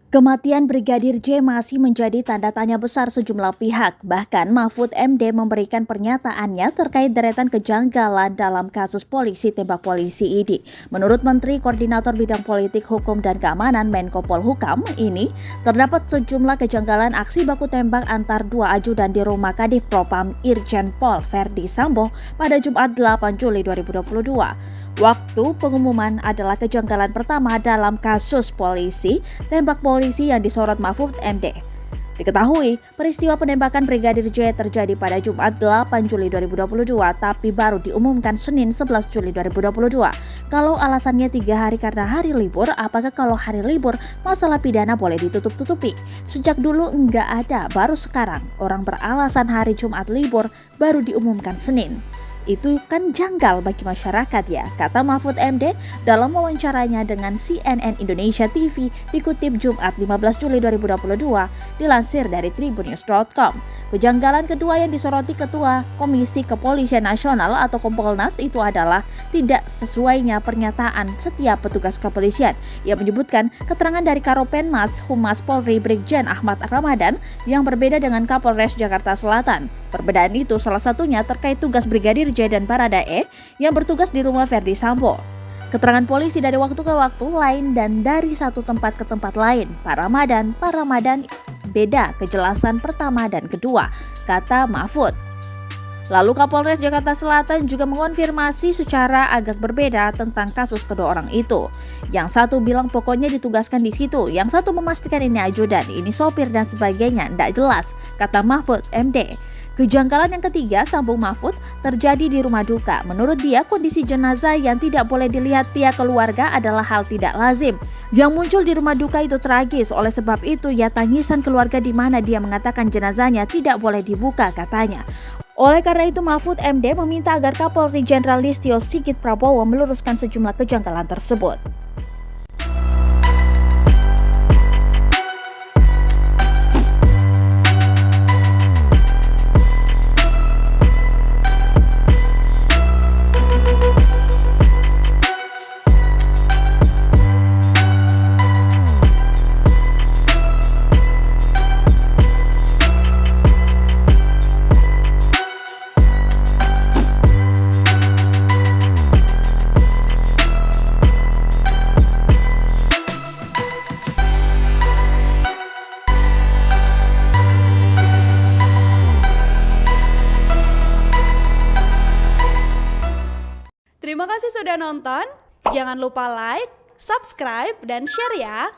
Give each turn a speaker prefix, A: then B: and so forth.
A: Kematian Brigadir J masih menjadi tanda tanya besar sejumlah pihak. Bahkan Mahfud MD memberikan pernyataannya terkait deretan kejanggalan dalam kasus polisi tembak polisi ini. Menurut Menteri Koordinator Bidang Politik, Hukum, dan Keamanan Menko Polhukam ini, terdapat sejumlah kejanggalan aksi baku tembak antar dua ajudan di rumah Kadif Propam Irjen Pol Verdi Sambo pada Jumat 8 Juli 2022. Waktu pengumuman adalah kejanggalan pertama dalam kasus polisi tembak polisi yang disorot Mahfud MD. Diketahui, peristiwa penembakan Brigadir J terjadi pada Jumat 8 Juli 2022, tapi baru diumumkan Senin 11 Juli 2022. Kalau alasannya 3 hari karena hari libur, apakah kalau hari libur masalah pidana boleh ditutup-tutupi? Sejak dulu enggak ada, baru sekarang orang beralasan hari Jumat libur baru diumumkan Senin. Itu kan janggal bagi masyarakat ya, kata Mahfud MD dalam wawancaranya dengan CNN Indonesia TV dikutip Jumat 15 Juli 2022 dilansir dari tribunnews.com. Kejanggalan kedua yang disoroti Ketua Komisi Kepolisian Nasional atau Kompolnas itu adalah tidak sesuainya pernyataan setiap petugas kepolisian. Ia menyebutkan keterangan dari Karopenmas Humas Polri Brigjen Ahmad Ramadan yang berbeda dengan Kapolres Jakarta Selatan. Perbedaan itu salah satunya terkait tugas Brigadir J dan Baradae yang bertugas di rumah Verdi Sambo. Keterangan polisi dari waktu ke waktu lain dan dari satu tempat ke tempat lain. Pak Ramadan beda kejelasan pertama dan kedua, kata Mahfud. Lalu Kapolres Jakarta Selatan juga mengonfirmasi secara agak berbeda tentang kasus kedua orang itu. Yang satu bilang pokoknya ditugaskan di situ, yang satu memastikan ini ajudan, ini sopir dan sebagainya, tidak jelas, kata Mahfud MD. Kejanggalan yang ketiga, sambung Mahfud, terjadi di rumah duka. Menurut dia, kondisi jenazah yang tidak boleh dilihat pihak keluarga adalah hal tidak lazim. Yang muncul di rumah duka itu tragis, oleh sebab itu ya tangisan keluarga di mana dia mengatakan jenazahnya tidak boleh dibuka, katanya. Oleh karena itu, Mahfud MD meminta agar Kapolri Jenderal Listio Sigit Prabowo meluruskan sejumlah kejanggalan tersebut.
B: Terima kasih sudah nonton. Jangan lupa like, subscribe, dan share ya.